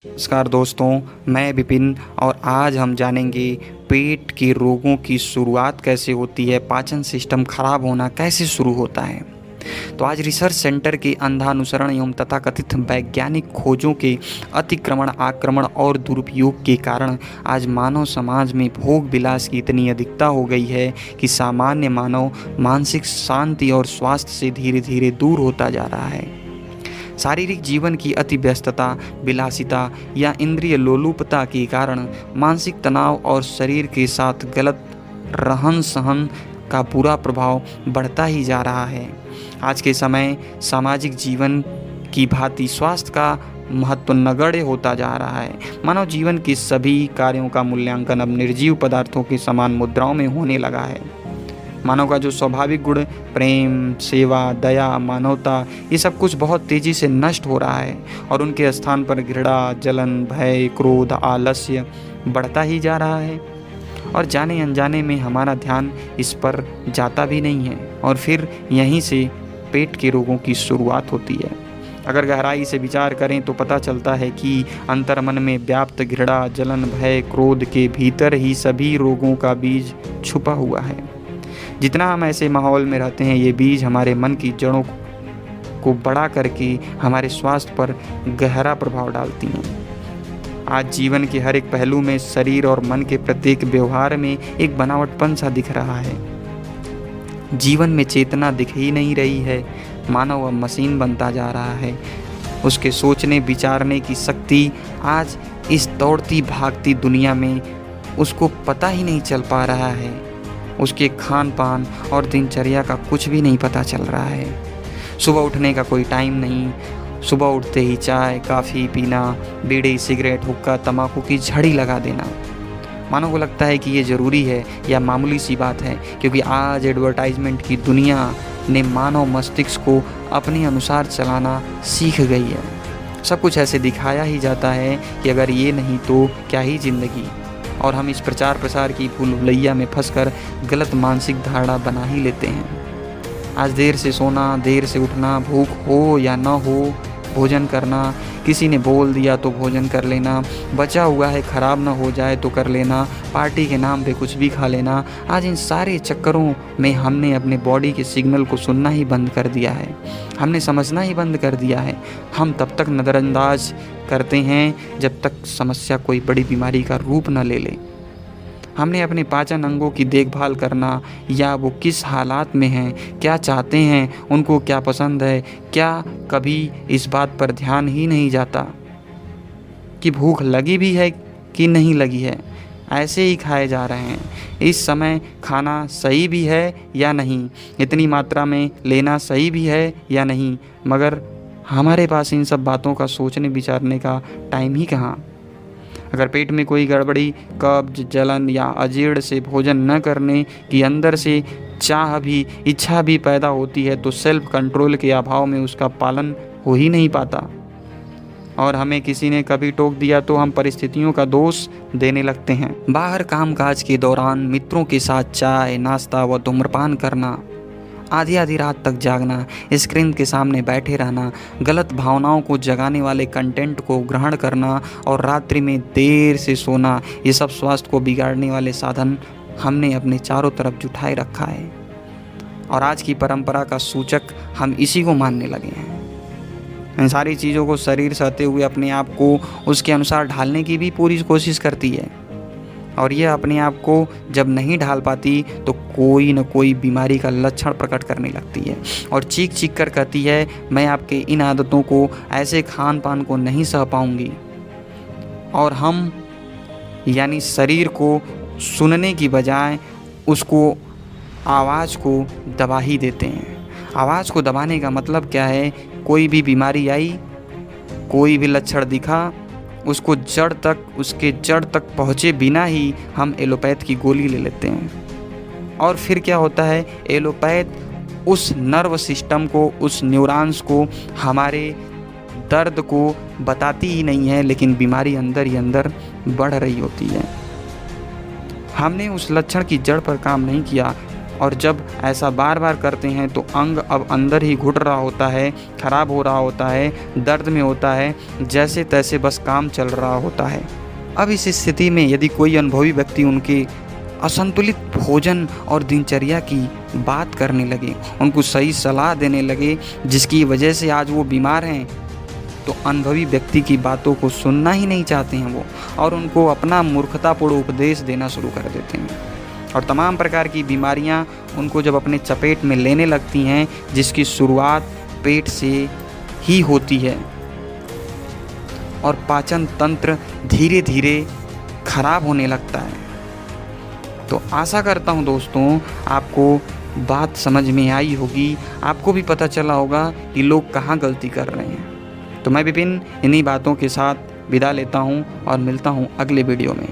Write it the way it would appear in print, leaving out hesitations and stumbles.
नमस्कार दोस्तों, मैं विपिन और आज हम जानेंगे पेट के रोगों की शुरुआत कैसे होती है, पाचन सिस्टम खराब होना कैसे शुरू होता है। तो आज रिसर्च सेंटर के अंधानुसरण एवं तथाकथित वैज्ञानिक खोजों के अतिक्रमण, आक्रमण और दुरुपयोग के कारण आज मानव समाज में भोग विलास की इतनी अधिकता हो गई है कि सामान्य मानव मानसिक शांति और स्वास्थ्य से धीरे धीरे दूर होता जा रहा है। शारीरिक जीवन की अति व्यस्तता, विलासिता या इंद्रिय लोलुपता के कारण मानसिक तनाव और शरीर के साथ गलत रहन सहन का बुरा प्रभाव बढ़ता ही जा रहा है। आज के समय सामाजिक जीवन की भांति स्वास्थ्य का महत्व नगण्य होता जा रहा है। मानव जीवन के सभी कार्यों का मूल्यांकन अब निर्जीव पदार्थों के समान मुद्राओं में होने लगा है। मानव का जो स्वाभाविक गुण प्रेम, सेवा, दया, मानवता, ये सब कुछ बहुत तेज़ी से नष्ट हो रहा है और उनके स्थान पर घृणा, जलन, भय, क्रोध, आलस्य बढ़ता ही जा रहा है और जाने अनजाने में हमारा ध्यान इस पर जाता भी नहीं है और फिर यहीं से पेट के रोगों की शुरुआत होती है। अगर गहराई से विचार करें तो पता चलता है कि अंतर्मन में व्याप्त घृणा, जलन, भय, क्रोध के भीतर ही सभी रोगों का बीज छुपा हुआ है। जितना हम ऐसे माहौल में रहते हैं, ये बीज हमारे मन की जड़ों को बड़ा करके हमारे स्वास्थ्य पर गहरा प्रभाव डालती हैं। आज जीवन के हर एक पहलू में शरीर और मन के प्रत्येक व्यवहार में एक बनावटपन सा दिख रहा है। जीवन में चेतना दिख ही नहीं रही है। मानव अब मशीन बनता जा रहा है। उसके सोचने विचारने की शक्ति आज इस दौड़ती भागती दुनिया में उसको पता ही नहीं चल पा रहा है। उसके खान पान और दिनचर्या का कुछ भी नहीं पता चल रहा है। सुबह उठने का कोई टाइम नहीं, सुबह उठते ही चाय कॉफ़ी पीना, बीड़ी सिगरेट हुक्का तंबाकू की झड़ी लगा देना। मानव को लगता है कि ये ज़रूरी है या मामूली सी बात है, क्योंकि आज एडवर्टाइजमेंट की दुनिया ने मानव मस्तिष्क को अपने अनुसार चलाना सीख गई है। सब कुछ ऐसे दिखाया ही जाता है कि अगर ये नहीं तो क्या ही ज़िंदगी, और हम इस प्रचार प्रसार की भूल भुलैया में फंसकर गलत मानसिक धारणा बना ही लेते हैं। आज देर से सोना, देर से उठना, भूख हो या न हो भोजन करना, किसी ने बोल दिया तो भोजन कर लेना, बचा हुआ है ख़राब ना हो जाए तो कर लेना, पार्टी के नाम पे कुछ भी खा लेना। आज इन सारे चक्करों में हमने अपने बॉडी के सिग्नल को सुनना ही बंद कर दिया है। हमने समझना ही बंद कर दिया है। हम तब तक नज़रअंदाज करते हैं जब तक समस्या कोई बड़ी बीमारी का रूप न ले ले। हमने अपने पाचन अंगों की देखभाल करना या वो किस हालात में हैं, क्या चाहते हैं, उनको क्या पसंद है, क्या कभी इस बात पर ध्यान ही नहीं जाता कि भूख लगी भी है कि नहीं लगी है। ऐसे ही खाए जा रहे हैं। इस समय खाना सही भी है या नहीं, इतनी मात्रा में लेना सही भी है या नहीं, मगर हमारे पास इन सब बातों का सोचने विचारने का टाइम ही कहाँ। अगर पेट में कोई गड़बड़ी, कब्ज, जलन या अजीर्ण से भोजन न करने की अंदर से चाह भी, इच्छा भी पैदा होती है तो सेल्फ कंट्रोल के अभाव में उसका पालन हो ही नहीं पाता और हमें किसी ने कभी टोक दिया तो हम परिस्थितियों का दोष देने लगते हैं। बाहर कामकाज के दौरान मित्रों के साथ चाय, नाश्ता व धूम्रपान करना, आधी आधी रात तक जागना, स्क्रीन के सामने बैठे रहना, गलत भावनाओं को जगाने वाले कंटेंट को ग्रहण करना और रात्रि में देर से सोना, ये सब स्वास्थ्य को बिगाड़ने वाले साधन हमने अपने चारों तरफ जुटाए रखा है और आज की परंपरा का सूचक हम इसी को मानने लगे हैं। इन सारी चीज़ों को शरीर सहते हुए अपने आप को उसके अनुसार ढालने की भी पूरी कोशिश करती है और ये अपने आप को जब नहीं ढाल पाती तो कोई न कोई बीमारी का लक्षण प्रकट करने लगती है और चीख चीख कर कहती है, मैं आपके इन आदतों को, ऐसे खान पान को नहीं सह पाऊंगी। और हम यानी शरीर को सुनने की बजाय उसको आवाज़ को दबा ही देते हैं। आवाज़ को दबाने का मतलब क्या है? कोई भी बीमारी आई, कोई भी लक्षण दिखा, उसको उसके जड़ तक पहुँचे बिना ही हम एलोपैथ की गोली ले लेते हैं। और फिर क्या होता है? एलोपैथ उस नर्व सिस्टम को, उस न्यूरॉन्स को, हमारे दर्द को बताती ही नहीं है, लेकिन बीमारी अंदर ही अंदर बढ़ रही होती है। हमने उस लक्षण की जड़ पर काम नहीं किया, और जब ऐसा बार बार करते हैं तो अंग अब अंदर ही घुट रहा होता है, खराब हो रहा होता है, दर्द में होता है, जैसे तैसे बस काम चल रहा होता है। अब इस स्थिति में यदि कोई अनुभवी व्यक्ति उनके असंतुलित भोजन और दिनचर्या की बात करने लगे, उनको सही सलाह देने लगे जिसकी वजह से आज वो बीमार हैं, तो अनुभवी व्यक्ति की बातों को सुनना ही नहीं चाहते हैं वो, और उनको अपना मूर्खतापूर्ण उपदेश देना शुरू कर देते हैं। और तमाम प्रकार की बीमारियां उनको जब अपने चपेट में लेने लगती हैं, जिसकी शुरुआत पेट से ही होती है, और पाचन तंत्र धीरे धीरे खराब होने लगता है। तो आशा करता हूँ दोस्तों आपको बात समझ में आई होगी, आपको भी पता चला होगा कि लोग कहाँ गलती कर रहे हैं। तो मैं विपिन इन्हीं बातों के साथ विदा लेता हूँ और मिलता हूँ अगले वीडियो में।